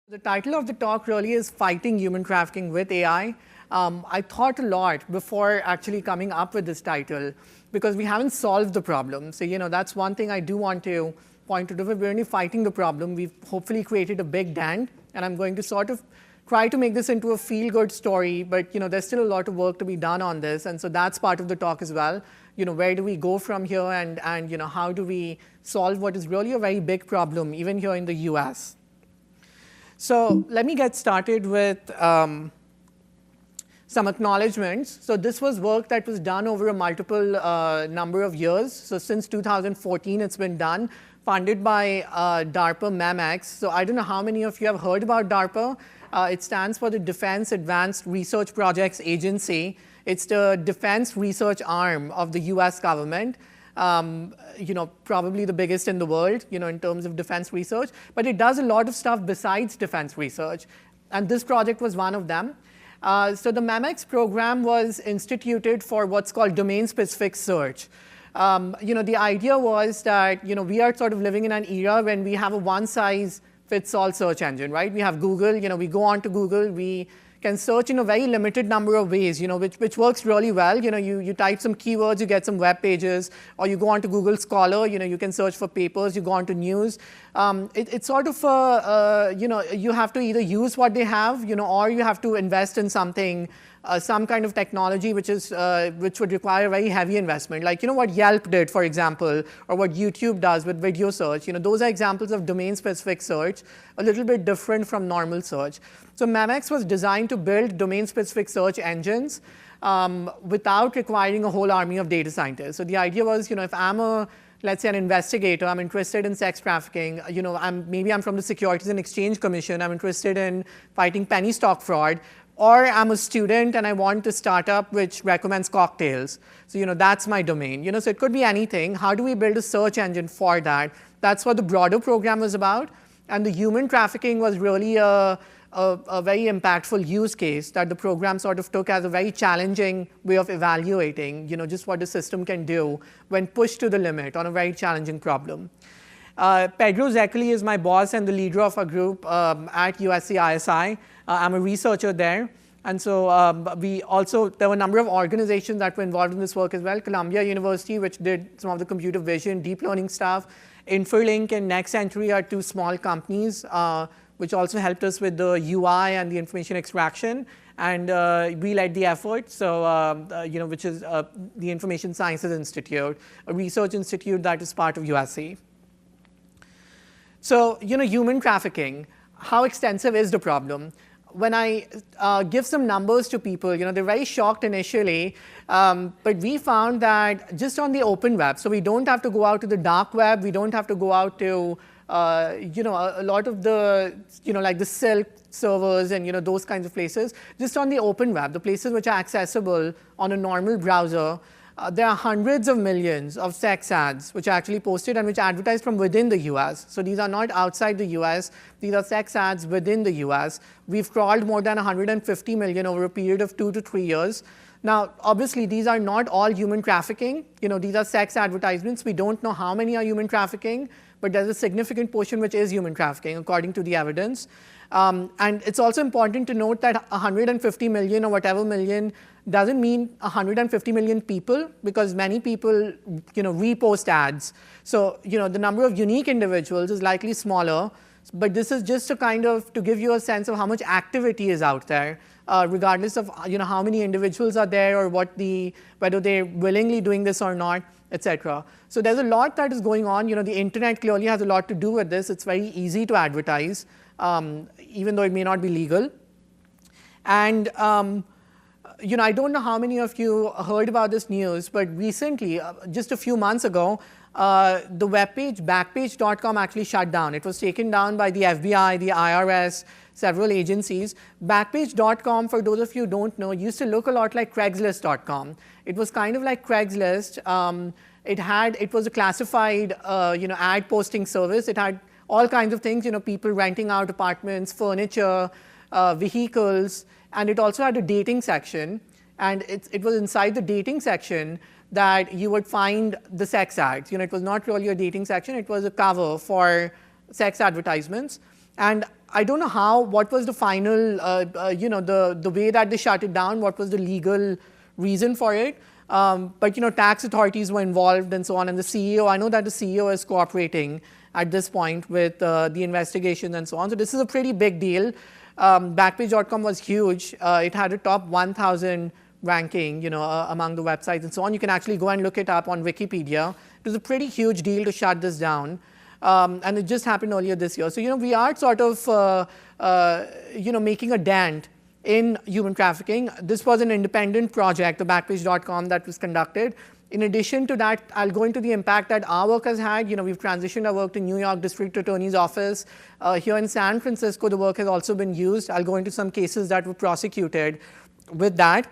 The title of the talk really is Fighting Human Trafficking with AI. I thought a lot before actually coming up with this title because we haven't solved the problem. So, that's one thing I do want to point to. We're only fighting the problem. We've hopefully created a big dent, and I'm going to sort of try to make this into a feel-good story, but there's still a lot of work to be done on this, and so that's part of the talk as well. Where do we go from here, and how do we solve what is really a very big problem, even here in the US? So let me get started with some acknowledgements. So this was work that was done over a multiple number of years. So since 2014, it's been done, funded by DARPA Mayank. So I don't know how many of you have heard about DARPA. It stands for the Defense Advanced Research Projects Agency. It's the defense research arm of the US government. Probably the biggest in the world, in terms of defense research. But it does a lot of stuff besides defense research. And this project was one of them. So the Mayank program was instituted for what's called domain-specific search. The idea was that, we are sort of living in an era when we have a one-size-fits-all search engine, right? We have Google, we go on to Google, we can search in a very limited number of ways, which works really well. You type some keywords, you get some web pages, or you go on to Google Scholar, you can search for papers, you go on to news. It's sort of, you have to either use what they have, or you have to invest in something, some kind of technology which would require a very heavy investment. Like, what Yelp did, for example, or what YouTube does with video search. Those are examples of domain-specific search, a little bit different from normal search. So Mayank was designed to build domain-specific search engines without requiring a whole army of data scientists. So the idea was, if I'm let's say an investigator, I'm interested in sex trafficking, maybe I'm from the Securities and Exchange Commission, I'm interested in fighting penny stock fraud, or I'm a student and I want a startup which recommends cocktails. So, that's my domain. So it could be anything. How do we build a search engine for that? That's what the broader program was about. And the human trafficking was really a very impactful use case that the program sort of took as a very challenging way of evaluating, just what the system can do when pushed to the limit on a very challenging problem. Pedro Zekeli is my boss and the leader of our group at USC ISI. I'm a researcher there. And so there were a number of organizations that were involved in this work as well. Columbia University, which did some of the computer vision, deep learning stuff. Inferlink and Next Century are two small companies which also helped us with the UI and the information extraction. And we led the effort, so which is the Information Sciences Institute, a research institute that is part of USC. So, human trafficking, how extensive is the problem? When I give some numbers to people, they're very shocked initially, but we found that just on the open web, so we don't have to go out to the dark web, we don't have to go out to, a lot of the, like the Silk servers and, those kinds of places, just on the open web, the places which are accessible on a normal browser, there are hundreds of millions of sex ads which are actually posted and which are advertised from within the US. So these are not outside the US. These are sex ads within the US. We've crawled more than 150 million over a period of 2 to 3 years. Now, obviously, these are not all human trafficking. These are sex advertisements. We don't know how many are human trafficking, but there's a significant portion which is human trafficking, according to the evidence. And it's also important to note that 150 million or whatever million doesn't mean 150 million people, because many people, repost ads. So, the number of unique individuals is likely smaller, but this is just to kind of to give you a sense of how much activity is out there, regardless of how many individuals are there or whether they're willingly doing this or not, etc. So there's a lot that is going on. The internet clearly has a lot to do with this. It's very easy to advertise, even though it may not be legal. And I don't know how many of you heard about this news, but recently, just a few months ago, the webpage Backpage.com actually shut down. It was taken down by the FBI, the IRS, several agencies. Backpage.com, for those of you who don't know, used to look a lot like Craigslist.com. It was kind of like Craigslist. It was a classified, ad posting service. It had all kinds of things, people renting out apartments, furniture, vehicles, and it also had a dating section. And it was inside the dating section that you would find the sex ads. It was not really a dating section. It was a cover for sex advertisements. And I don't know what was the final, the way that they shut it down, what was the legal reason for it. But tax authorities were involved and so on. And the CEO, I know that the CEO is cooperating at this point with the investigation and so on. So this is a pretty big deal. Backpage.com was huge. It had a top 1,000 ranking, among the websites and so on. You can actually go and look it up on Wikipedia. It was a pretty huge deal to shut this down. And it just happened earlier this year. So, we are sort of, making a dent in human trafficking. This was an independent project, the Backpage.com, that was conducted. In addition to that, I'll go into the impact that our work has had. We've transitioned our work to New York District Attorney's Office. Here in San Francisco, the work has also been used. I'll go into some cases that were prosecuted with that.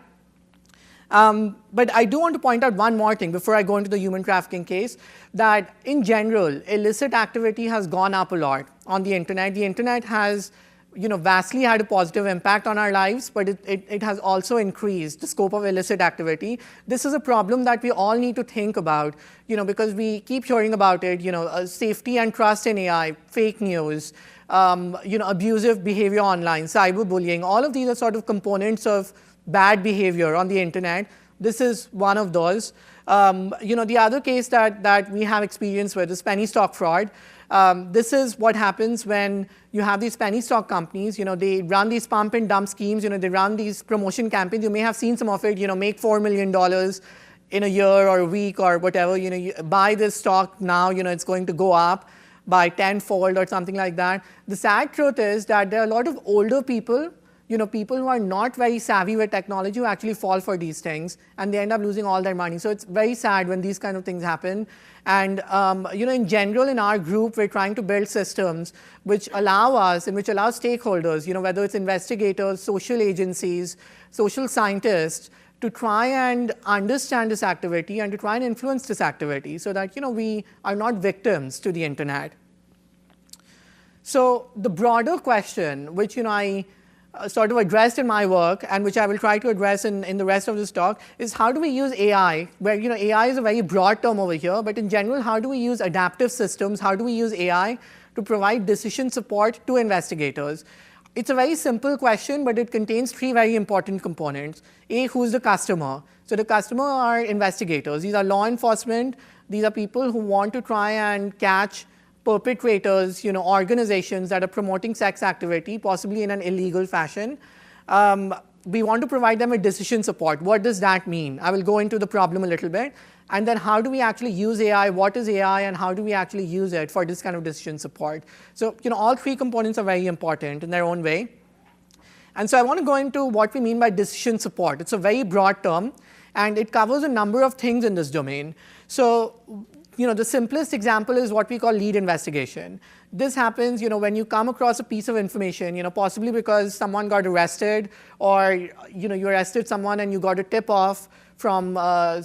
But I do want to point out one more thing before I go into the human trafficking case, that in general, illicit activity has gone up a lot on the internet. The internet has vastly had a positive impact on our lives, but it has also increased the scope of illicit activity. This is a problem that we all need to think about, because we keep hearing about it, safety and trust in AI, fake news, abusive behavior online, cyberbullying. All of these are sort of components of bad behavior on the internet. This is one of those. The other case that we have experience with is penny stock fraud. This is what happens when you have these penny stock companies. They run these pump and dump schemes. They run these promotion campaigns. You may have seen some of it. Make $4 million in a year or a week or whatever. You buy this stock now. It's going to go up by tenfold or something like that. The sad truth is that there are a lot of older people, people who are not very savvy with technology, who actually fall for these things, and they end up losing all their money. So it's very sad when these kind of things happen. And in general, in our group, we're trying to build systems which allow us and which allow stakeholders, whether it's investigators, social agencies, social scientists, to try and understand this activity and to try and influence this activity so that we are not victims to the internet. So the broader question, which I sort of addressed in my work and which I will try to address in the rest of this talk, is how do we use AI, where AI is a very broad term over here, but in general, how do we use adaptive systems, how do we use AI to provide decision support to investigators? It's a very simple question, but it contains three very important components. A, who's the customer? So the customer are investigators. These are law enforcement. These are people who want to try and catch perpetrators, organizations that are promoting sex activity, possibly in an illegal fashion. We want to provide them with decision support. What does that mean? I will go into the problem a little bit. And then how do we actually use AI? What is AI and how do we actually use it for this kind of decision support? So, all three components are very important in their own way. And so I want to go into what we mean by decision support. It's a very broad term, and it covers a number of things in this domain. So, the simplest example is what we call lead investigation. This happens, when you come across a piece of information, possibly because someone got arrested or, you arrested someone and you got a tip-off from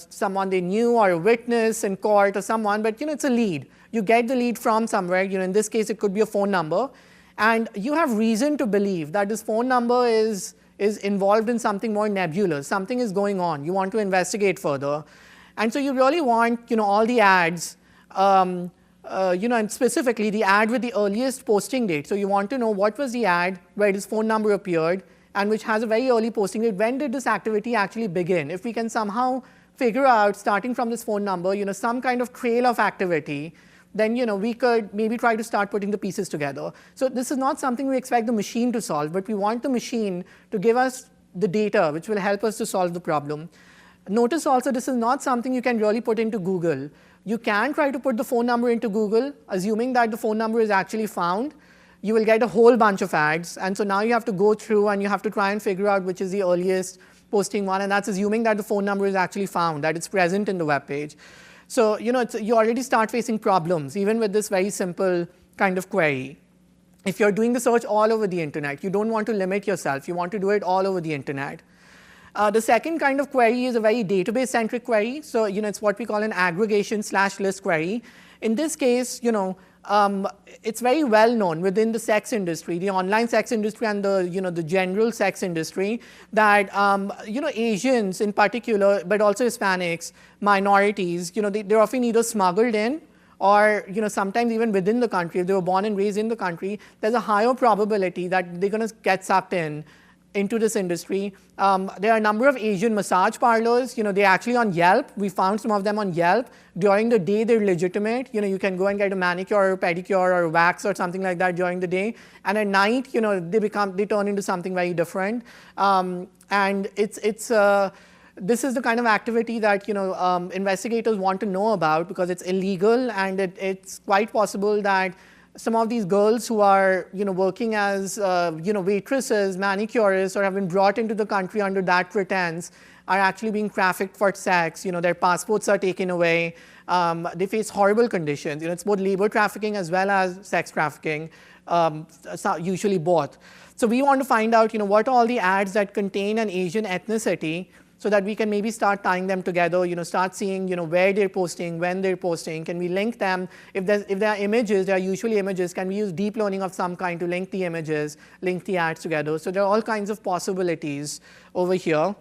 someone they knew or a witness in court or someone, but, it's a lead. You get the lead from somewhere. In this case, it could be a phone number. And you have reason to believe that this phone number is involved in something more nebulous. Something is going on. You want to investigate further. And so you really want, all the ads, and specifically the ad with the earliest posting date. So you want to know what was the ad where this phone number appeared and which has a very early posting date. When did this activity actually begin? If we can somehow figure out, starting from this phone number, some kind of trail of activity, then, we could maybe try to start putting the pieces together. So this is not something we expect the machine to solve, but we want the machine to give us the data which will help us to solve the problem. Notice also this is not something you can really put into Google. You can try to put the phone number into Google, assuming that the phone number is actually found. You will get a whole bunch of ads. And so now you have to go through and you have to try and figure out which is the earliest posting one. And that's assuming that the phone number is actually found, that it's present in the web page. So, you already start facing problems, even with this very simple kind of query. If you're doing the search all over the internet, you don't want to limit yourself. You want to do it all over the internet. The second kind of query is a very database-centric query. So, it's what we call an aggregation/list query. In this case, it's very well known within the sex industry, the online sex industry and the general sex industry, that Asians in particular, but also Hispanics, minorities, they're often either smuggled in or sometimes even within the country, if they were born and raised in the country, there's a higher probability that they're going to get sucked into this industry. There are a number of Asian massage parlors. They're actually on Yelp. We found some of them on Yelp. During the day, they're legitimate. You can go and get a manicure or pedicure or wax or something like that during the day. And at night, they turn into something very different. And this is the kind of activity that investigators want to know about, because it's illegal, and it's quite possible that some of these girls who are working as waitresses, manicurists, or have been brought into the country under that pretense are actually being trafficked for sex. Their passports are taken away. They face horrible conditions. It's both labor trafficking as well as sex trafficking, usually both. So we want to find out what are all the ads that contain an Asian ethnicity, so that we can maybe start tying them together, start seeing where they're posting, when they're posting. Can we link them? If there are images, there are usually images, can we use deep learning of some kind to link the images, link the ads together? So there are all kinds of possibilities over here.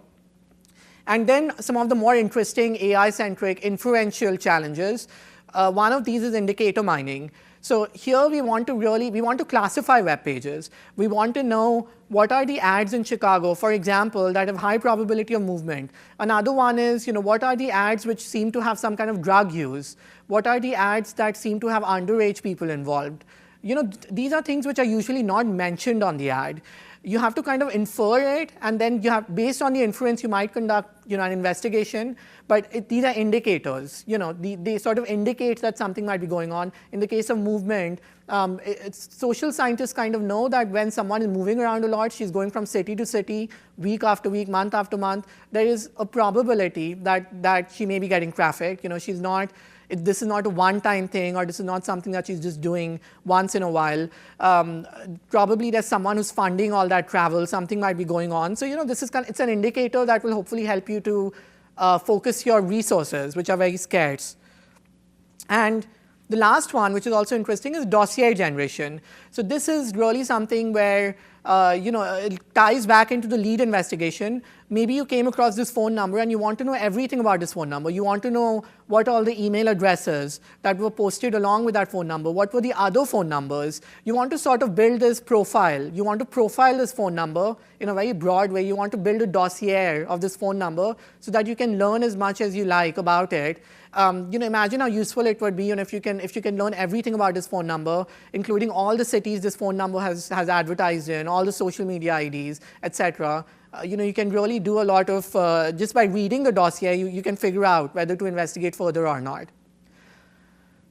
And then some of the more interesting AI-centric inferential challenges. One of these is indicator mining. So here we want to classify web pages. We want to know what are the ads in Chicago, for example, that have high probability of movement. Another one is, what are the ads which seem to have some kind of drug use? What are the ads that seem to have underage people involved? These are things which are usually not mentioned on the ad. You have to kind of infer it, and then based on the inference, you might conduct an investigation. But these are indicators. They sort of indicate that something might be going on. In the case of movement, social scientists kind of know that when someone is moving around a lot, she's going from city to city, week after week, month after month, there is a probability that she may be getting trafficked. This is not a one-time thing, or this is not something that she's just doing once in a while. Probably there's someone who's funding all that travel. Something might be going on. So it's an indicator that will hopefully help you to focus your resources, which are very scarce. And the last one, which is also interesting, is dossier generation. So this is really something where it ties back into the lead investigation. Maybe you came across this phone number and you want to know everything about this phone number. You want to know what all the email addresses that were posted along with that phone number, what were the other phone numbers. You want to sort of build this profile. You want to profile this phone number in a very broad way. You want to build a dossier of this phone number so that you can learn as much as you like about it. Imagine how useful it would be if you can learn everything about this phone number, including all the cities this phone number has advertised in, all the social media IDs, etc. You can really do a lot of, just by reading the dossier, you can figure out whether to investigate further or not.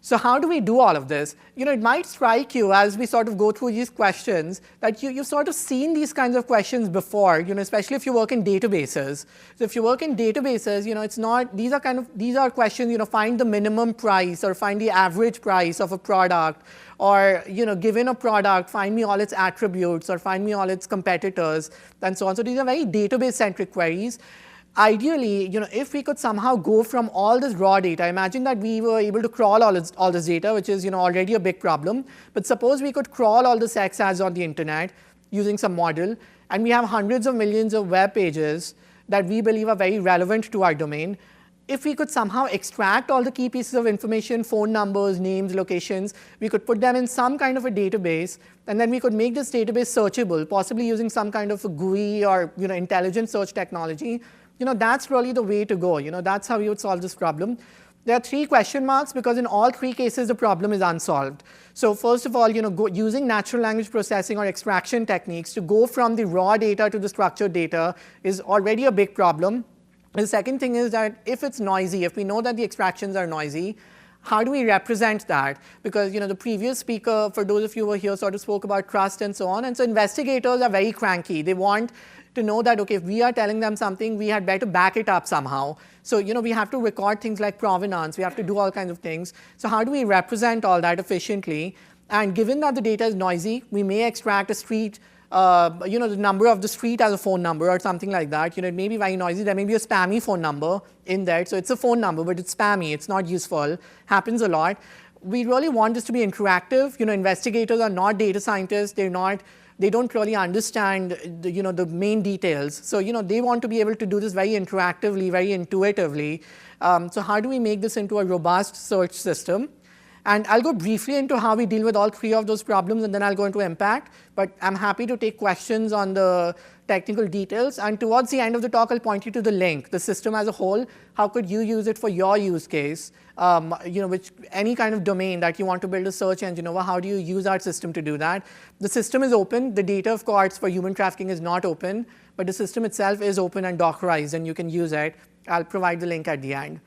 So how do we do all of this? It might strike you as we sort of go through these questions that you've sort of seen these kinds of questions before, especially if you work in databases. So if you work in databases, it's not, these are questions, find the minimum price or find the average price of a product, or, given a product, find me all its attributes or find me all its competitors and so on. So these are very database-centric queries. Ideally, if we could somehow go from all this raw data, imagine that we were able to crawl all this data, which is already a big problem. But suppose we could crawl all the sex ads on the internet using some model, and we have hundreds of millions of web pages that we believe are very relevant to our domain. If we could somehow extract all the key pieces of information, phone numbers, names, locations, we could put them in some kind of a database, and then we could make this database searchable, possibly using some kind of a GUI or intelligent search technology. That's really the way to go. That's how you would solve this problem. There are 3 question marks because in all 3 cases, the problem is unsolved. So first of all, using natural language processing or extraction techniques to go from the raw data to the structured data is already a big problem. The second thing is that if it's noisy, if we know that the extractions are noisy, how do we represent that? Because the previous speaker, for those of you who were here, sort of spoke about trust and so on. And so investigators are very cranky. They want to know that, okay, if we are telling them something, we had better back it up somehow. So, we have to record things like provenance. We have to do all kinds of things. So how do we represent all that efficiently? And given that the data is noisy, we may extract a street, the number of the street as a phone number or something like that. It may be very noisy. There may be a spammy phone number in there. So it's a phone number, but it's spammy. It's not useful. Happens a lot. We really want this to be interactive. Investigators are not data scientists. They don't really understand the main details. So they want to be able to do this very interactively, very intuitively. So how do we make this into a robust search system? And I'll go briefly into how we deal with all three of those problems, and then I'll go into impact. But I'm happy to take questions on the technical details. And towards the end of the talk, I'll point you to the link, the system as a whole. How could you use it for your use case? Which any kind of domain that you want to build a search engine over, how do you use our system to do that? The system is open. The data, of course, for human trafficking is not open, but the system itself is open and Dockerized, and you can use it. I'll provide the link at the end.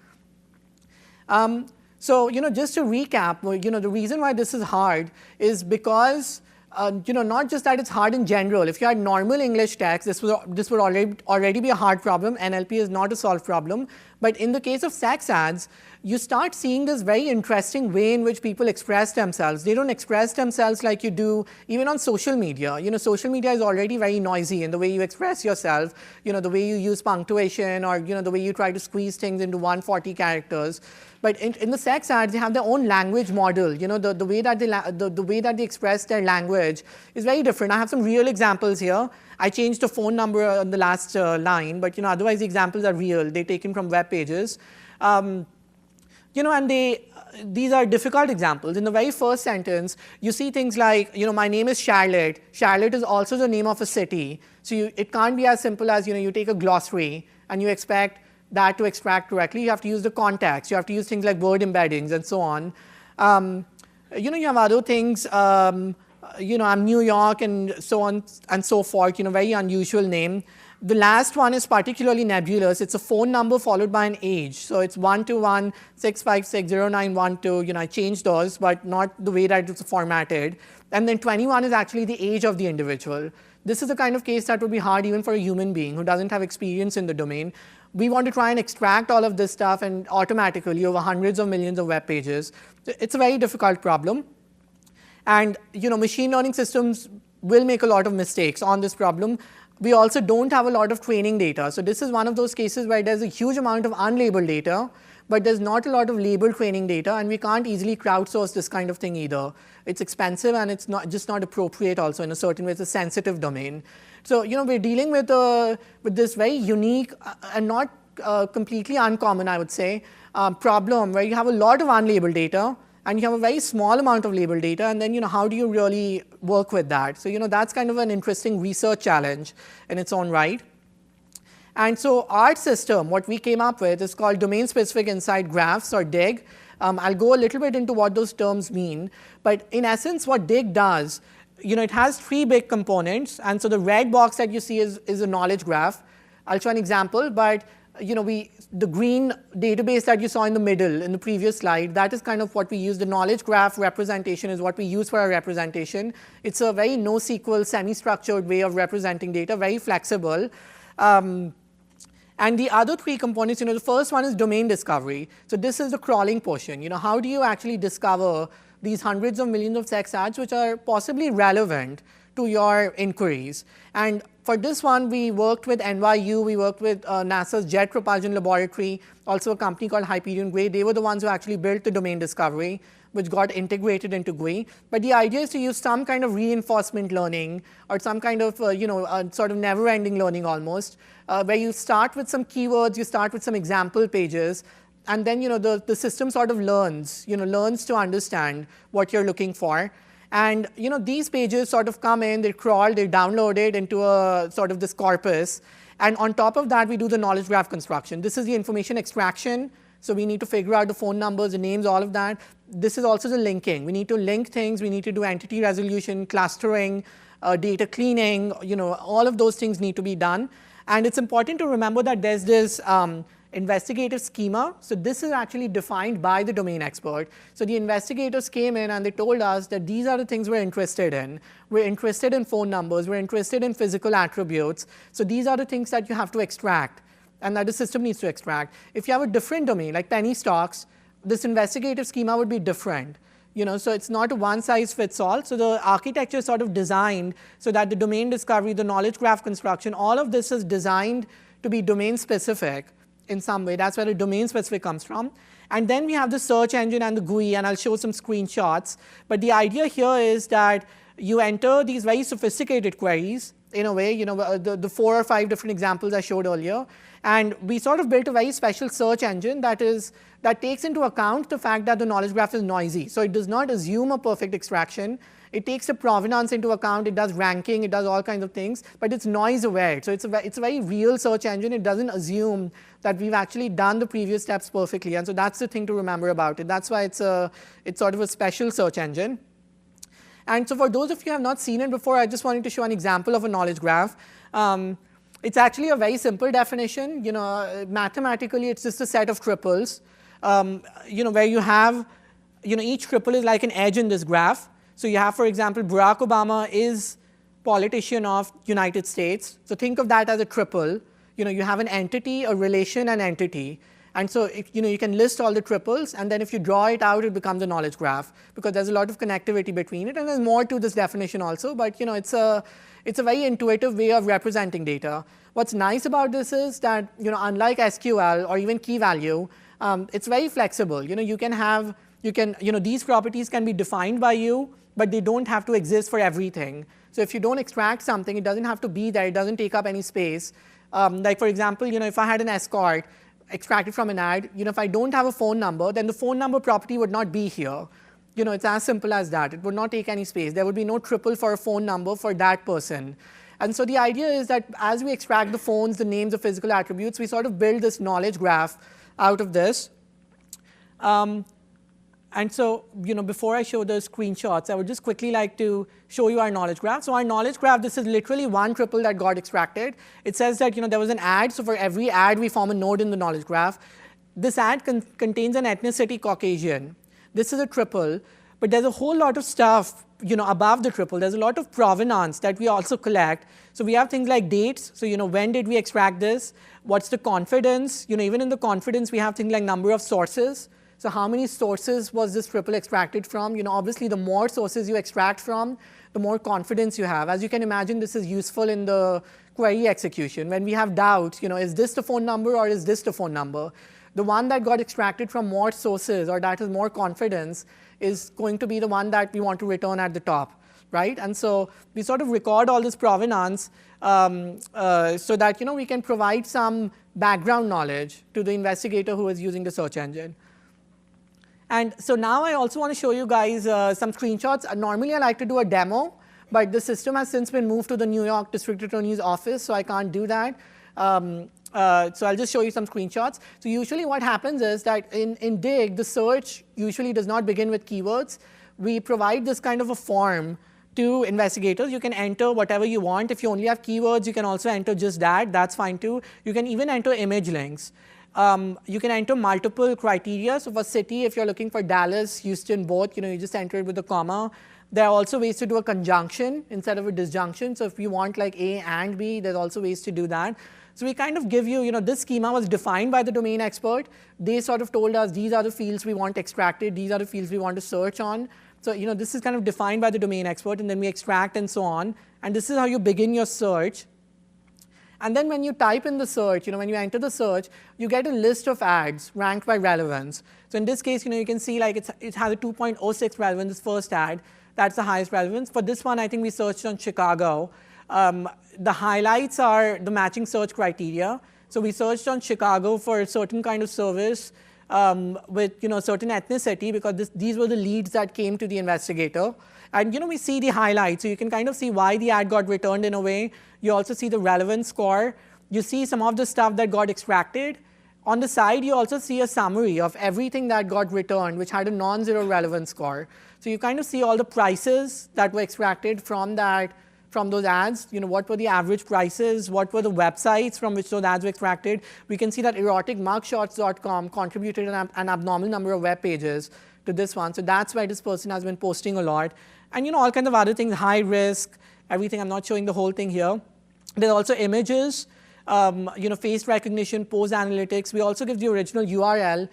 So, just to recap, the reason why this is hard is because, not just that it's hard in general. If you had normal English text, this would already be a hard problem. NLP is not a solved problem. But in the case of sex ads, you start seeing this very interesting way in which people express themselves. They don't express themselves like you do even on social media. Social media is already very noisy in the way you express yourself, the way you use punctuation, or the way you try to squeeze things into 140 characters. But in the sex ads, they have their own language model. The way that they express their language is very different. I have some real examples here. I changed the phone number on the last line, but otherwise the examples are real. They're taken from web pages. And these are difficult examples. In the very first sentence, you see things like, my name is Charlotte. Charlotte is also the name of a city. So it can't be as simple as, you take a glossary and you expect that to extract correctly. You have to use the context. You have to use things like word embeddings and so on. You have other things, I'm New York and so on and so forth, very unusual name. The last one is particularly nebulous. It's a phone number followed by an age. So it's 121-656-0912. I changed those, but not the way that it's formatted. And then 21 is actually the age of the individual. This is the kind of case that would be hard even for a human being who doesn't have experience in the domain. We want to try and extract all of this stuff and automatically over hundreds of millions of web pages. It's a very difficult problem. And machine learning systems will make a lot of mistakes on this problem. We also don't have a lot of training data. So this is one of those cases where there's a huge amount of unlabeled data, but there's not a lot of labeled training data, and we can't easily crowdsource this kind of thing either. It's expensive, and it's not appropriate also in a certain way. It's a sensitive domain. So we're dealing with this very unique and not completely uncommon, I would say, problem where you have a lot of unlabeled data, and you have a very small amount of labeled data, and then how do you really work with that? So that's kind of an interesting research challenge in its own right. And so our system, what we came up with, is called Domain-Specific Insight Graphs, or DIG. I'll go a little bit into what those terms mean, but in essence, what DIG does, it has three big components, and so the red box that you see is a knowledge graph. I'll show an example, but the green database that you saw in the middle in the previous slide, that is kind of what we use. The knowledge graph representation is what we use for our representation. It's a very NoSQL, semi-structured way of representing data, very flexible. And the other three components, the first one is domain discovery. So this is the crawling portion. How do you actually discover these hundreds of millions of sex ads which are possibly relevant to your inquiries? And for this one, we worked with NYU, we worked with NASA's Jet Propulsion Laboratory, also a company called Hyperion GUI. They were the ones who actually built the domain discovery, which got integrated into GUI. But the idea is to use some kind of reinforcement learning, or some kind of sort of never-ending learning almost, where you start with some keywords, you start with some example pages, and then the system sort of learns to understand what you're looking for. And these pages sort of come in, they crawl, they're downloaded into a sort of this corpus. And on top of that, we do the knowledge graph construction. This is the information extraction. So we need to figure out the phone numbers, the names, all of that. This is also the linking. We need to link things. We need to do entity resolution, clustering, data cleaning. All of those things need to be done. And it's important to remember that there's this investigative schema. So this is actually defined by the domain expert. So the investigators came in and they told us that these are the things we're interested in. We're interested in phone numbers. We're interested in physical attributes. So these are the things that you have to extract and that the system needs to extract. If you have a different domain, like penny stocks, this investigative schema would be different. So it's not a one-size-fits-all. So the architecture is sort of designed so that the domain discovery, the knowledge graph construction, all of this is designed to be domain-specific in some way. That's where the domain-specific comes from. And then we have the search engine and the GUI, and I'll show some screenshots. But the idea here is that you enter these very sophisticated queries, in a way, the 4 or 5 different examples I showed earlier. And we sort of built a very special search engine that takes into account the fact that the knowledge graph is noisy. So it does not assume a perfect extraction. It takes the provenance into account. It does ranking. It does all kinds of things. But it's noise aware. So it's a very real search engine. It doesn't assume that we've actually done the previous steps perfectly. And so that's the thing to remember about it. That's why it's sort of a special search engine. And so for those of you who have not seen it before, I just wanted to show an example of a knowledge graph. It's actually a very simple definition. Mathematically, it's just a set of triples. Where you have, each triple is like an edge in this graph. So you have, for example, Barack Obama is politician of United States. So think of that as a triple. You have an entity, a relation, an entity. And so you can list all the triples, and then if you draw it out, it becomes a knowledge graph, because there's a lot of connectivity between it. And there's more to this definition also, but it's a very intuitive way of representing data. What's nice about this is that unlike SQL or even key value, it's very flexible. These properties can be defined by you, but they don't have to exist for everything. So if you don't extract something, it doesn't have to be there. It doesn't take up any space. Like for example, if I had an escort extracted from an ad, if I don't have a phone number, then the phone number property would not be here. It's as simple as that. It would not take any space. There would be no triple for a phone number for that person. And so the idea is that as we extract the phones, the names, the physical attributes, we sort of build this knowledge graph out of this. And so, before I show the screenshots, I would just quickly like to show you our knowledge graph. So our knowledge graph, this is literally one triple that got extracted. It says that, there was an ad. So for every ad, we form a node in the knowledge graph. This ad contains an ethnicity Caucasian. This is a triple. But there's a whole lot of stuff, above the triple. There's a lot of provenance that we also collect. So we have things like dates. So, when did we extract this? What's the confidence? Even in the confidence, we have things like number of sources. So how many sources was this triple extracted from? Obviously, the more sources you extract from, the more confidence you have. As you can imagine, this is useful in the query execution. When we have doubt, is this the phone number or is this the phone number? The one that got extracted from more sources or that has more confidence is going to be the one that we want to return at the top, right? And so we sort of record all this provenance so that we can provide some background knowledge to the investigator who is using the search engine. And so now I also want to show you guys some screenshots. Normally, I like to do a demo, but the system has since been moved to the New York District Attorney's office, so I can't do that. So I'll just show you some screenshots. So usually what happens is that in Dig, the search usually does not begin with keywords. We provide this kind of a form to investigators. You can enter whatever you want. If you only have keywords, you can also enter just that. That's fine too. You can even enter image links. You can enter multiple criteria. So for city, if you're looking for Dallas, Houston, both, you just enter it with a comma. There are also ways to do a conjunction instead of a disjunction. So if you want like A and B, there's also ways to do that. So we kind of give you, this schema was defined by the domain expert. They sort of told us these are the fields we want extracted. These are the fields we want to search on. So, this is kind of defined by the domain expert, and then we extract and so on. And this is how you begin your search. And then when you type in the search, when you enter the search, you get a list of ads ranked by relevance. So in this case, you can see like it has a 2.06 relevance, this first ad. That's the highest relevance. For this one, I think we searched on Chicago. The highlights are the matching search criteria. So we searched on Chicago for a certain kind of service with certain ethnicity, because these were the leads that came to the investigator. And we see the highlights, so you can kind of see why the ad got returned in a way. You also see the relevance score. You see some of the stuff that got extracted. On the side, you also see a summary of everything that got returned, which had a non-zero relevance score. So you kind of see all the prices that were extracted from those ads. What were the average prices? What were the websites from which those ads were extracted? We can see that eroticmugshots.com contributed an abnormal number of web pages to this one. So that's why this person has been posting a lot. And all kinds of other things, high risk, everything. I'm not showing the whole thing here. There's also images, face recognition, pose analytics. We also give the original URL.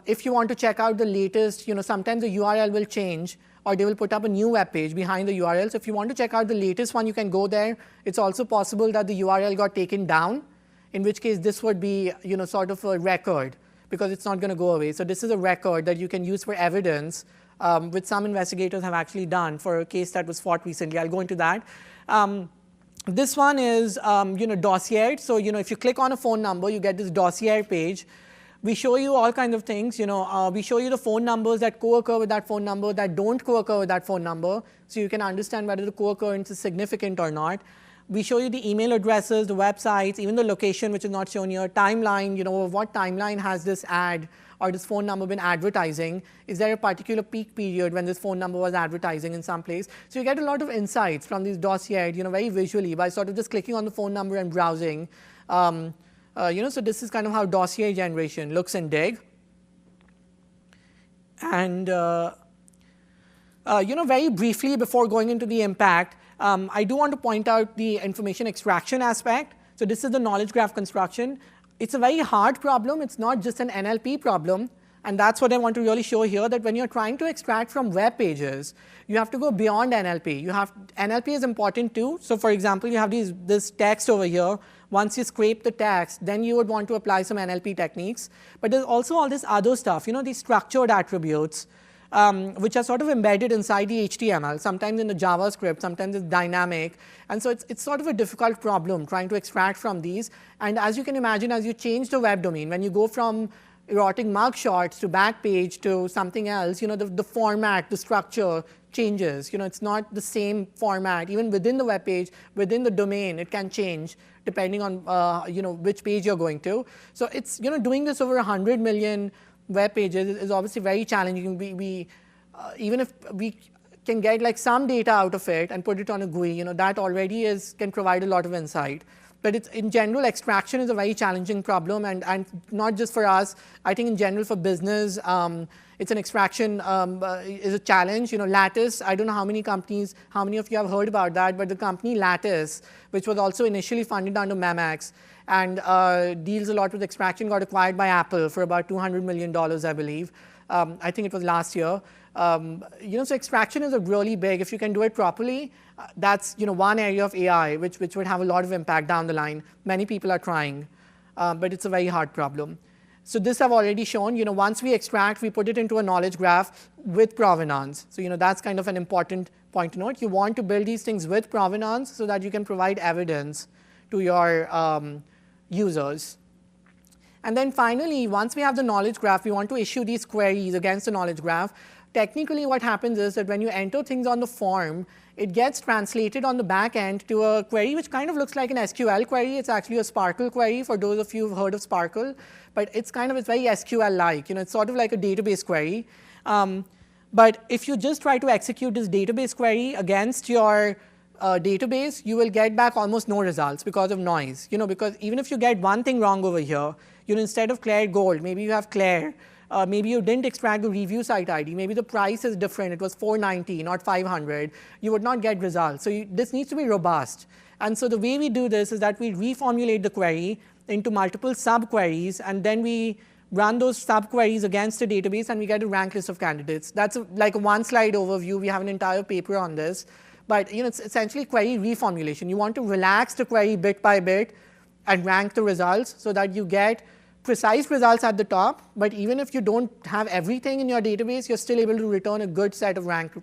If you want to check out the latest, sometimes the URL will change, or they will put up a new web page behind the URL. So if you want to check out the latest one, you can go there. It's also possible that the URL got taken down, in which case this would be sort of a record, because it's not going to go away. So this is a record that you can use for evidence, which some investigators have actually done for a case that was fought recently. I'll go into that. This one is dossiered. So if you click on a phone number, you get this dossier page. We show you all kinds of things. We show you the phone numbers that co-occur with that phone number, that don't co-occur with that phone number, so you can understand whether the co-occurrence is significant or not. We show you the email addresses, the websites, even the location, which is not shown here, timeline, what timeline has this ad or this phone number been advertising? Is there a particular peak period when this phone number was advertising in some place? So you get a lot of insights from these dossiers, very visually, by sort of just clicking on the phone number and browsing. So this is kind of how dossier generation looks in Dig. And very briefly before going into the impact, I do want to point out the information extraction aspect. So this is the knowledge graph construction. It's a very hard problem. It's not just an NLP problem. And that's what I want to really show here, that when you're trying to extract from web pages, you have to go beyond NLP. NLP is important too. So for example, you have this text over here. Once you scrape the text, then you would want to apply some NLP techniques. But there's also all this other stuff, these structured attributes, which are sort of embedded inside the HTML, sometimes in the JavaScript, sometimes it's dynamic. And so it's sort of a difficult problem trying to extract from these. And as you can imagine, as you change the web domain, when you go from erotic mugshots to Backpage to something else, the format, the structure changes. It's not the same format. Even within the web page, within the domain, it can change depending on which page you're going to. So it's doing this over 100 million web pages is obviously very challenging. Even if we can get like some data out of it and put it on a GUI, that already can provide a lot of insight. But in general, extraction is a very challenging problem, and not just for us. I think in general for business, it's an extraction is a challenge. Lattice, I don't know how many of you have heard about that, but the company Lattice, which was also initially funded under Memex, and deals a lot with extraction, got acquired by Apple for about $200 million, I believe. I think it was last year. So extraction is a really big, if you can do it properly, that's one area of AI which would have a lot of impact down the line. Many people are trying, but it's a very hard problem. So this I've already shown. Once we extract, we put it into a knowledge graph with provenance. So that's kind of an important point to note. You want to build these things with provenance so that you can provide evidence to your users. And then finally, once we have the knowledge graph, we want to issue these queries against the knowledge graph. Technically, what happens is that when you enter things on the form, it gets translated on the back end to a query which kind of looks like an SQL query. It's actually a Sparkle query for those of you who've heard of Sparkle. But it's very SQL-like. It's sort of like a database query. But if you just try to execute this database query against your database, you will get back almost no results because of noise. Because even if you get one thing wrong over here, instead of Claire Gold, maybe you have Claire. Maybe you didn't extract the review site ID. Maybe the price is different. It was $490, not $500. You would not get results. So this needs to be robust. And so the way we do this is that we reformulate the query into multiple sub-queries, and then we run those sub-queries against the database, and we get a rank list of candidates. That's like a one-slide overview. We have an entire paper on this. But it's essentially query reformulation. You want to relax the query bit by bit and rank the results so that you get precise results at the top, but even if you don't have everything in your database, you're still able to return a good set of ranked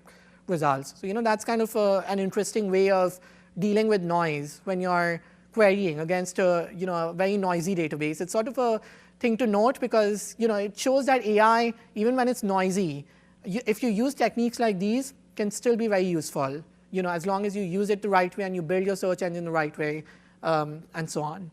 results. So that's kind of an interesting way of dealing with noise when you're querying against a very noisy database. It's sort of a thing to note because it shows that AI, even when it's noisy, if you use techniques like these, can still be very useful. As long as you use it the right way and you build your search engine the right way, and so on.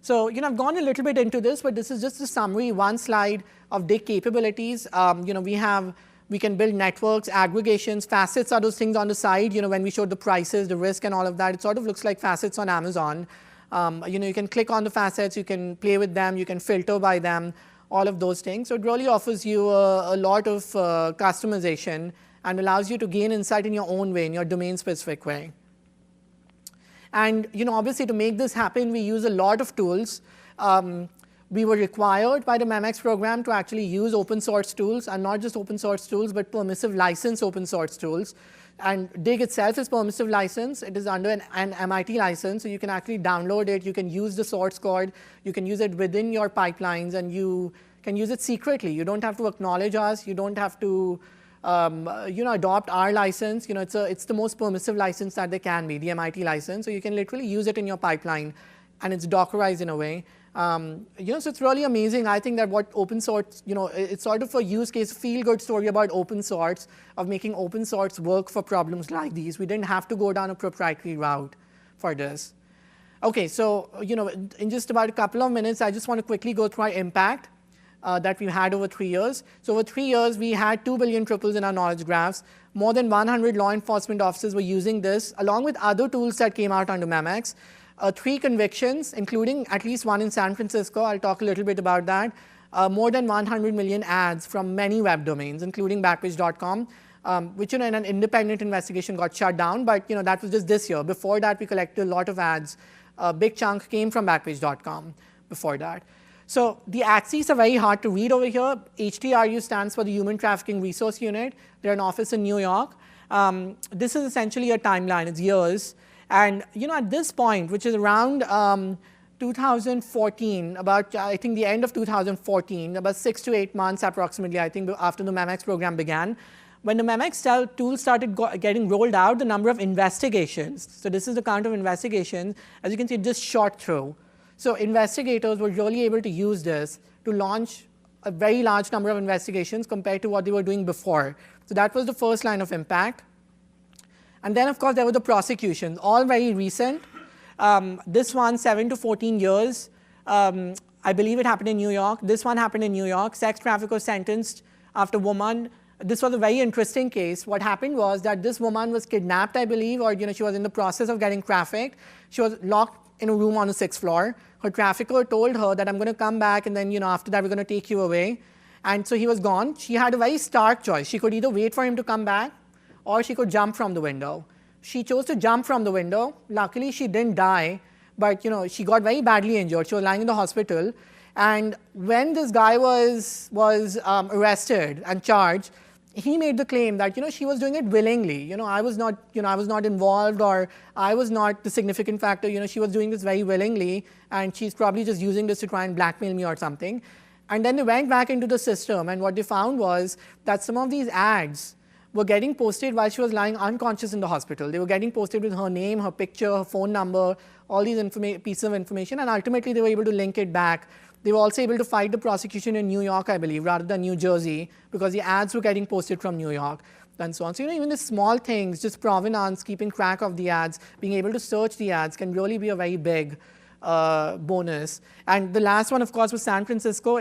So I've gone a little bit into this, but this is just a summary, one slide of Dig capabilities. We can build networks, aggregations, facets are those things on the side. When we showed the prices, the risk, and all of that, it sort of looks like facets on Amazon. You can click on the facets, you can play with them, you can filter by them, all of those things. So it really offers you a lot of customization and allows you to gain insight in your own way, in your domain-specific way. And obviously, to make this happen, we use a lot of tools. We were required by the Memex program to actually use open source tools, and not just open source tools, but permissive license open source tools. And Dig itself is permissive license. It is under an MIT license, so you can actually download it. You can use the source code. You can use it within your pipelines, and you can use it secretly. You don't have to acknowledge us. You don't have to adopt our license. It's the most permissive license that there can be, the MIT license. So you can literally use it in your pipeline, and it's Dockerized in a way. So it's really amazing. I think that what open source, it's sort of a use case, feel-good story about open source, of making open source work for problems like these. We didn't have to go down a proprietary route for this. Okay, so in just about a couple of minutes, I just want to quickly go through our impact that we've had over 3 years. So over 3 years, we had 2 billion triples in our knowledge graphs. More than 100 law enforcement officers were using this, along with other tools that came out under Memex. 3 convictions, including at least one in San Francisco. I'll talk a little bit about that. More than 100 million ads from many web domains, including Backpage.com, which in an independent investigation got shut down. But that was just this year. Before that, we collected a lot of ads. A big chunk came from Backpage.com before that. So the axes are very hard to read over here. HTRU stands for the Human Trafficking Resource Unit. They're an office in New York. This is essentially a timeline. It's years. And at this point, which is around 2014, about I think the end of 2014, about 6 to 8 months approximately, I think, after the Memex program began, when the Memex tool started getting rolled out, the number of investigations, so this is the count of investigations, as you can see, just shot through. So investigators were really able to use this to launch a very large number of investigations compared to what they were doing before. So that was the first line of impact. And then, of course, there were the prosecutions, all very recent. This one, 7 to 14 years. I believe it happened in New York. This one happened in New York. Sex trafficker sentenced after woman. This was a very interesting case. What happened was that this woman was kidnapped, I believe, or she was in the process of getting trafficked. She was locked in a room on the 6th floor. Her trafficker told her that I'm going to come back, and then after that we're going to take you away. And so he was gone. She had a very stark choice. She could either wait for him to come back, or she could jump from the window. She chose to jump from the window. Luckily, she didn't die, but she got very badly injured. She was lying in the hospital. And when this guy was arrested and charged, he made the claim that she was doing it willingly. I was not involved, or I was not the significant factor. She was doing this very willingly, and she's probably just using this to try and blackmail me or something. And then they went back into the system, and what they found was that some of these ads were getting posted while she was lying unconscious in the hospital. They were getting posted with her name, her picture, her phone number, all these pieces of information, and ultimately they were able to link it back. They were also able to fight the prosecution in New York, I believe, rather than New Jersey, because the ads were getting posted from New York and so on. So even the small things, just provenance, keeping track of the ads, being able to search the ads can really be a very big bonus. And the last one, of course, was San Francisco.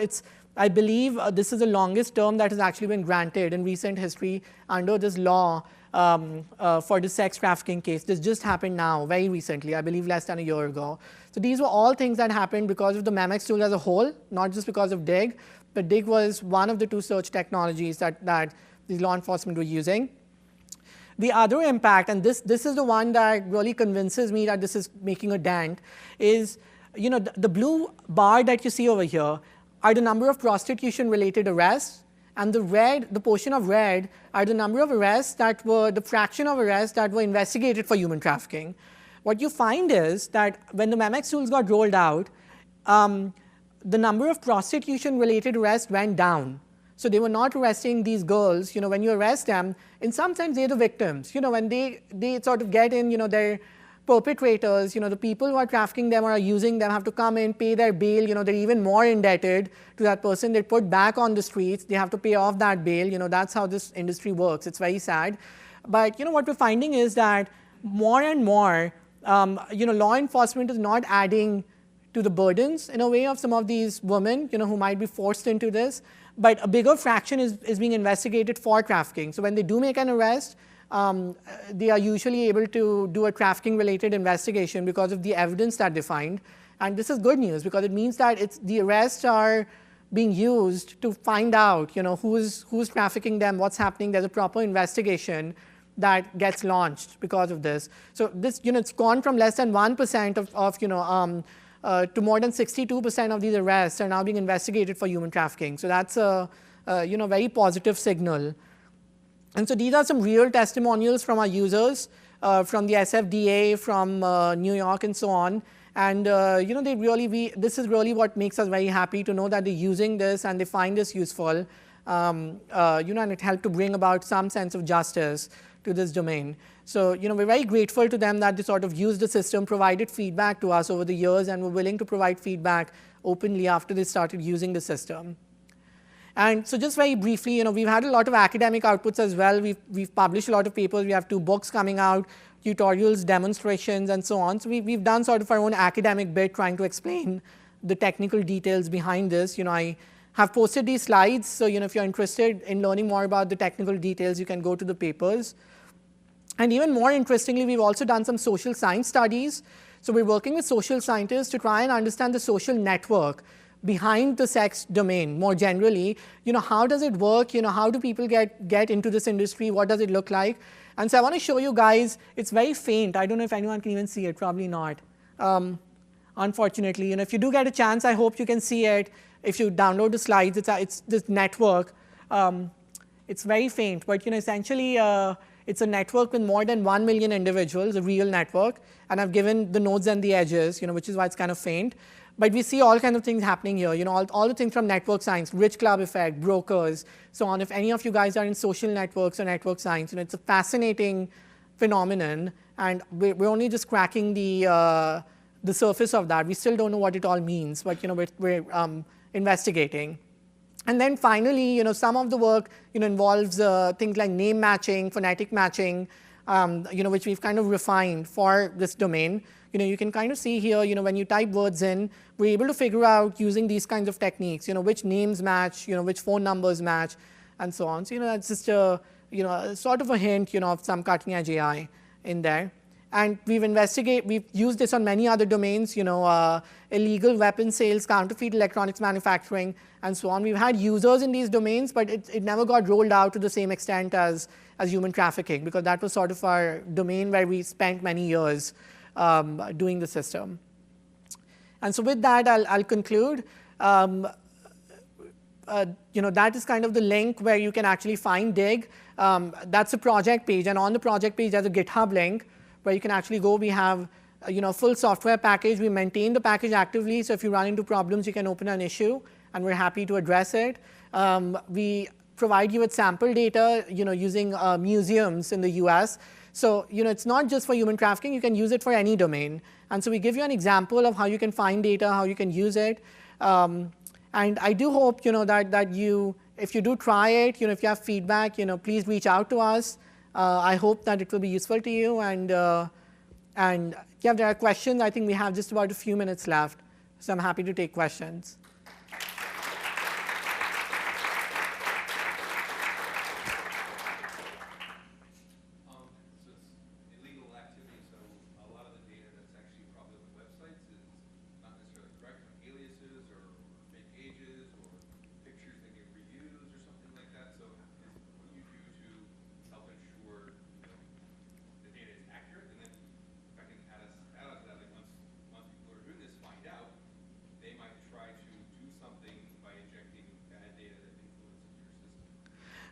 I believe this is the longest term that has actually been granted in recent history under this law for the sex trafficking case. This just happened now, very recently, I believe less than a year ago. So these were all things that happened because of the Memex tool as a whole, not just because of DIG, but DIG was one of the 2 search technologies that these law enforcement were using. The other impact, and this is the one that really convinces me that this is making a dent, is the blue bar that you see over here are the number of prostitution-related arrests, and the portion of red are the number of arrests that were, the fraction of arrests that were investigated for human trafficking. What you find is that when the Memex tools got rolled out, the number of prostitution-related arrests went down. So they were not arresting these girls. When you arrest them, in some sense, they're the victims. When they sort of get in, they're perpetrators, the people who are trafficking them or are using them have to come in, pay their bail. They're even more indebted to that person. They're put back on the streets. They have to pay off that bail. That's how this industry works. It's very sad. But, what we're finding is that more and more, law enforcement is not adding to the burdens in a way of some of these women, who might be forced into this. But a bigger fraction is being investigated for trafficking. So when they do make an arrest, they are usually able to do a trafficking-related investigation because of the evidence that they find. And this is good news because it means that the arrests are being used to find out, who's trafficking them, what's happening. There's a proper investigation that gets launched because of this. So this, it's gone from less than 1% to more than 62% of these arrests are now being investigated for human trafficking. So that's a very positive signal. And so these are some real testimonials from our users, from the SFDA, from New York, and so on. And this is really what makes us very happy to know that they're using this and they find this useful. and it helped to bring about some sense of justice to this domain. So, we're very grateful to them that they sort of used the system, provided feedback to us over the years, and were willing to provide feedback openly after they started using the system. And so just very briefly, we've had a lot of academic outputs as well. We've published a lot of papers. We have 2 books coming out, tutorials, demonstrations, and so on. So we've done sort of our own academic bit trying to explain the technical details behind this. I have posted these slides. So, if you're interested in learning more about the technical details, you can go to the papers. And even more interestingly, we've also done some social science studies. So we're working with social scientists to try and understand the social network behind the sex domain more generally. How does it work? How do people get into this industry? What does it look like? And so I want to show you guys, it's very faint. I don't know if anyone can even see it, probably not. Unfortunately, if you do get a chance, I hope you can see it. If you download the slides, it's this network. It's very faint, but essentially, it's a network with more than 1 million individuals, a real network, and I've given the nodes and the edges, which is why it's kind of faint. But we see all kinds of things happening here, all the things from network science, rich club effect, brokers, so on. If any of you guys are in social networks or network science, it's a fascinating phenomenon, and we're only just cracking the surface of that. We still don't know what it all means, but we're investigating. And then finally, some of the work, involves things like name matching, phonetic matching, which we've kind of refined for this domain. You can kind of see here, when you type words in, we're able to figure out using these kinds of techniques, which names match, which phone numbers match, and so on. So, that's just a, sort of a hint, of some cutting edge AI in there. And we've used this on many other domains, illegal weapon sales, counterfeit electronics manufacturing, and so on. We've had users in these domains, but it never got rolled out to the same extent as human trafficking, because that was sort of our domain where we spent many years doing the system. And so with that, I'll conclude. That is kind of the link where you can actually find DIG. That's a project page, and on the project page, there's a GitHub link where you can actually go. We have a full software package. We maintain the package actively, so if you run into problems, you can open an issue, and we're happy to address it. We provide you with sample data, using museums in the US. So, it's not just for human trafficking. You can use it for any domain. And so we give you an example of how you can find data, how you can use it. And I do hope, that you, if you do try it, if you have feedback, please reach out to us. I hope that it will be useful to you. And if there are questions, I think we have just about a few minutes left. So I'm happy to take questions.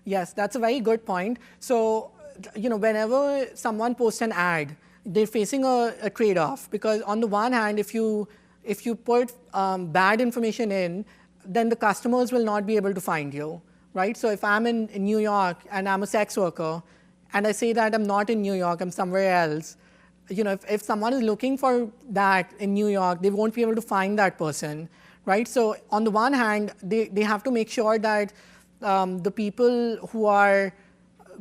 Yes, that's a very good point. So, whenever someone posts an ad, they're facing a trade-off, because on the one hand, if you put bad information in, then the customers will not be able to find you, right? So if I'm in New York and I'm a sex worker, and I say that I'm not in New York, I'm somewhere else, if someone is looking for that in New York, they won't be able to find that person, right? So on the one hand, they have to make sure that the people who are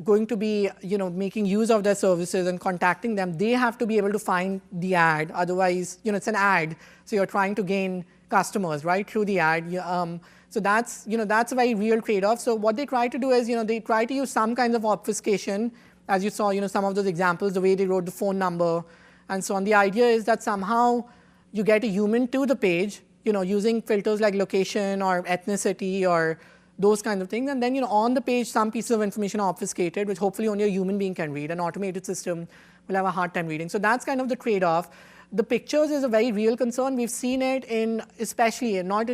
going to be, making use of their services and contacting them, they have to be able to find the ad. Otherwise, it's an ad, so you're trying to gain customers, right, through the ad. So that's a very real trade-off. So what they try to do is, they try to use some kinds of obfuscation, as you saw, some of those examples, the way they wrote the phone number, and so on. The idea is that somehow you get a human to the page, using filters like location or ethnicity or those kinds of things. And then, on the page, some pieces of information are obfuscated, which hopefully only a human being can read. An automated system will have a hard time reading. So that's kind of the trade-off. The pictures is a very real concern. We've seen it especially, not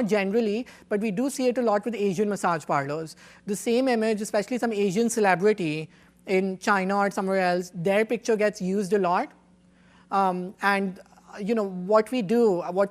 generally, but we do see it a lot with Asian massage parlors. The same image, especially some Asian celebrity in China or somewhere else, their picture gets used a lot. And what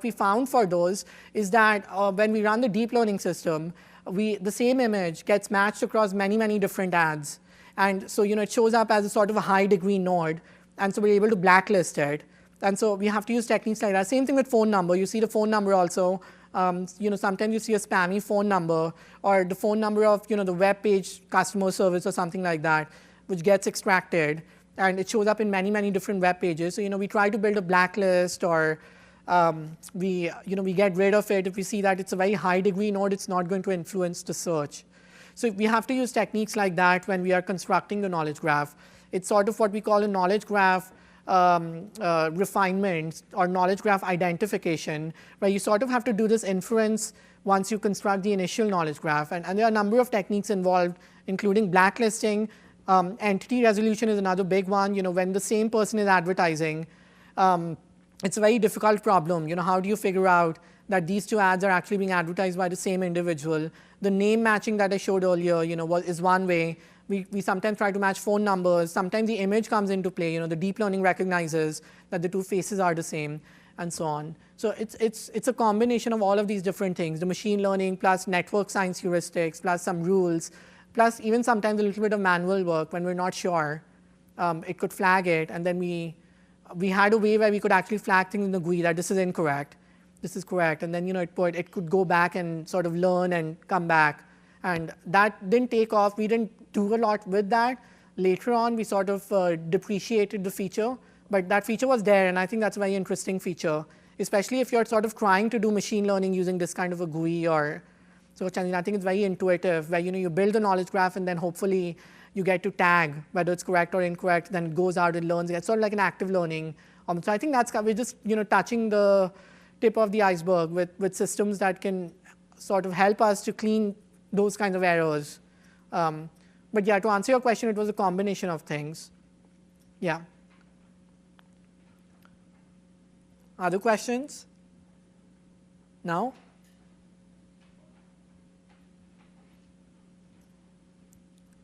we found for those is that when we run the deep learning system, the same image gets matched across many, many different ads. And so it shows up as a sort of a high degree node. And so we're able to blacklist it. And so we have to use techniques like that. Same thing with phone number. You see the phone number also. Sometimes you see a spammy phone number or the phone number of the web page customer service or something like that, which gets extracted. And it shows up in many, many different web pages. So we try to build a blacklist, or we get rid of it if we see that it's a very high degree node. It's not going to influence the search. So we have to use techniques like that when we are constructing the knowledge graph. It's sort of what we call a knowledge graph refinement or knowledge graph identification, where you sort of have to do this inference once you construct the initial knowledge graph. And there are a number of techniques involved, including blacklisting. Entity resolution is another big one. When the same person is advertising, it's a very difficult problem. How do you figure out that these two ads are actually being advertised by the same individual? The name matching that I showed earlier, is one way. We sometimes try to match phone numbers. Sometimes the image comes into play. The deep learning recognizes that the two faces are the same, and so on. So it's a combination of all of these different things: the machine learning plus network science heuristics plus some rules, plus even sometimes a little bit of manual work when we're not sure. It could flag it, and then we had a way where we could actually flag things in the GUI that this is incorrect, this is correct, and then it could go back and sort of learn and come back. And that didn't take off. We didn't do a lot with that. Later on, we sort of depreciated the feature, but that feature was there, and I think that's a very interesting feature, especially if you're sort of trying to do machine learning using this kind of a GUI or search engine. I think it's very intuitive, where you build the knowledge graph, and then hopefully you get to tag whether it's correct or incorrect, then it goes out and learns. It's sort of like an active learning. So I think we're just touching the tip of the iceberg with systems that can sort of help us to clean those kinds of errors. But yeah, to answer your question, it was a combination of things. Yeah. Other questions? No?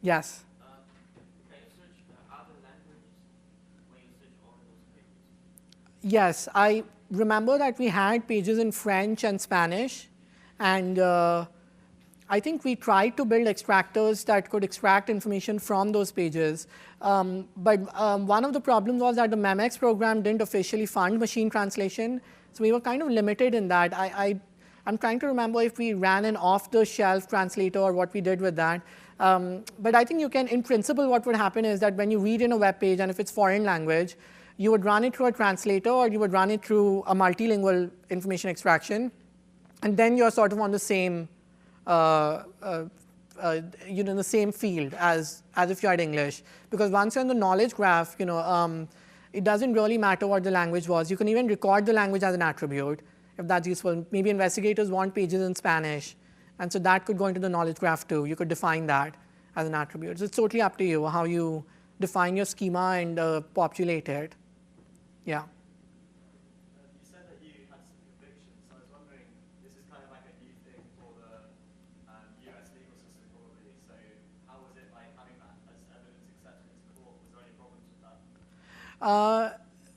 Yes. Can you search other languages when you search all of those pages? Yes, I remember that we had pages in French and Spanish, and I think we tried to build extractors that could extract information from those pages. But one of the problems was that the MEMX program didn't officially fund machine translation, so we were kind of limited in that. I'm trying to remember if we ran an off-the-shelf translator or what we did with that. But I think you can, in principle, what would happen is that when you read in a web page, and if it's foreign language, you would run it through a translator, or you would run it through a multilingual information extraction, and then you're sort of on the same, in the same field as if you had English. Because once you're in the knowledge graph, it doesn't really matter what the language was. You can even record the language as an attribute, if that's useful. Maybe investigators want pages in Spanish, and so that could go into the knowledge graph too. You could define that as an attribute. So it's totally up to you how you define your schema and populate it. Yeah. You said that you had some convictions, so I was wondering, this is kind of like a new thing for the US legal system probably, so how was it like having that as evidence accepted into court? Was there any problems with that?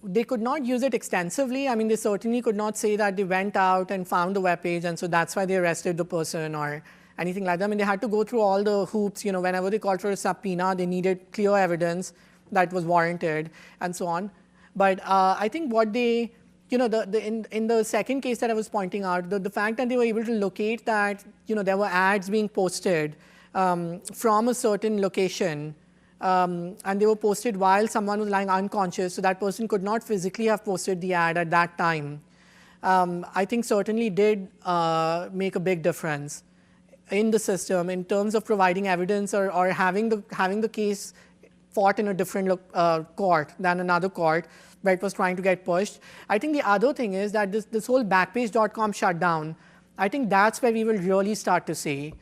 They could not use it extensively. I mean, they certainly could not say that they went out and found the web page, and so that's why they arrested the person or anything like that. I mean, they had to go through all the hoops. Whenever they called for a subpoena, they needed clear evidence that was warranted, and so on. But I think what they, in the second case that I was pointing out, the fact that they were able to locate that, there were ads being posted from a certain location, and they were posted while someone was lying unconscious, so that person could not physically have posted the ad at that time, I think certainly did make a big difference in the system in terms of providing evidence or having the case fought in a different court than another court where it was trying to get pushed. I think the other thing is that this whole Backpage.com shutdown, I think that's where we will really start to see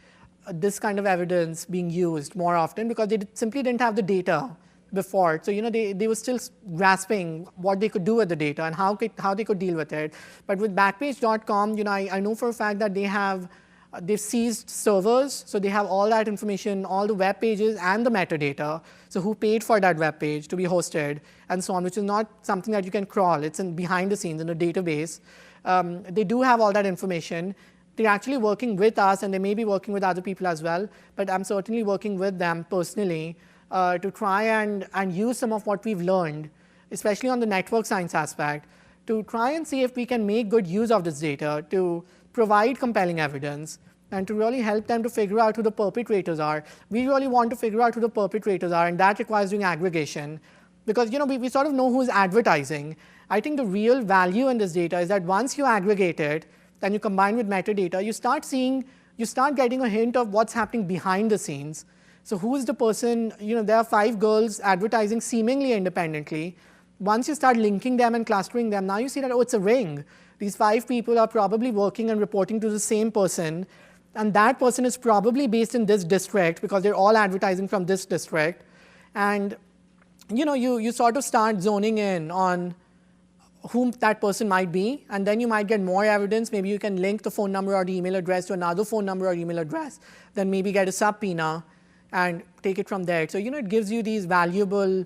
this kind of evidence being used more often, because they simply didn't have the data before. So they were still grasping what they could do with the data and how they could deal with it. But with Backpage.com, I know for a fact that they've seized servers, so they have all that information, all the web pages and the metadata. So who paid for that web page to be hosted and so on, which is not something that you can crawl. It's behind the scenes in a database. They do have all that information. They're actually working with us, and they may be working with other people as well, but I'm certainly working with them personally to try and use some of what we've learned, especially on the network science aspect, to try and see if we can make good use of this data to provide compelling evidence and to really help them to figure out who the perpetrators are. We really want to figure out who the perpetrators are, and that requires doing aggregation. Because we sort of know who's advertising. I think the real value in this data is that once you aggregate it, then you combine with metadata, you start getting a hint of what's happening behind the scenes. So who is the person? There are 5 girls advertising seemingly independently. Once you start linking them and clustering them, now you see that, oh, it's a ring. These 5 people are probably working and reporting to the same person, and that person is probably based in this district because they're all advertising from this district. And you sort of start zoning in on whom that person might be, and then you might get more evidence. Maybe you can link the phone number or the email address to another phone number or email address, then maybe get a subpoena and take it from there. So it gives you these valuable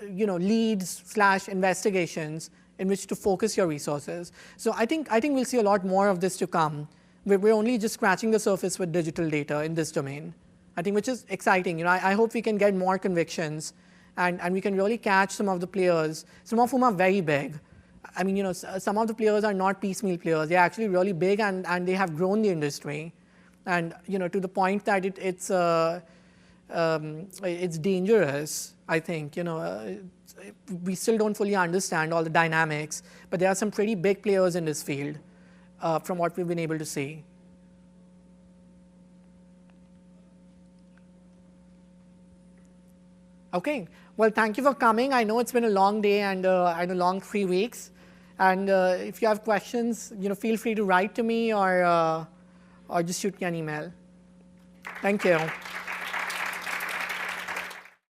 leads/investigations in which to focus your resources. So I think we'll see a lot more of this to come. We're only just scratching the surface with digital data in this domain, I think, which is exciting. I hope we can get more convictions, and we can really catch some of the players, some of whom are very big. I mean, some of the players are not piecemeal players. They're actually really big, and they have grown the industry. And to the point that it's dangerous, I think. We still don't fully understand all the dynamics, but there are some pretty big players in this field from what we've been able to see. Okay, well, thank you for coming. I know it's been a long day and a long 3 weeks. And if you have questions, feel free to write to me or just shoot me an email. Thank you.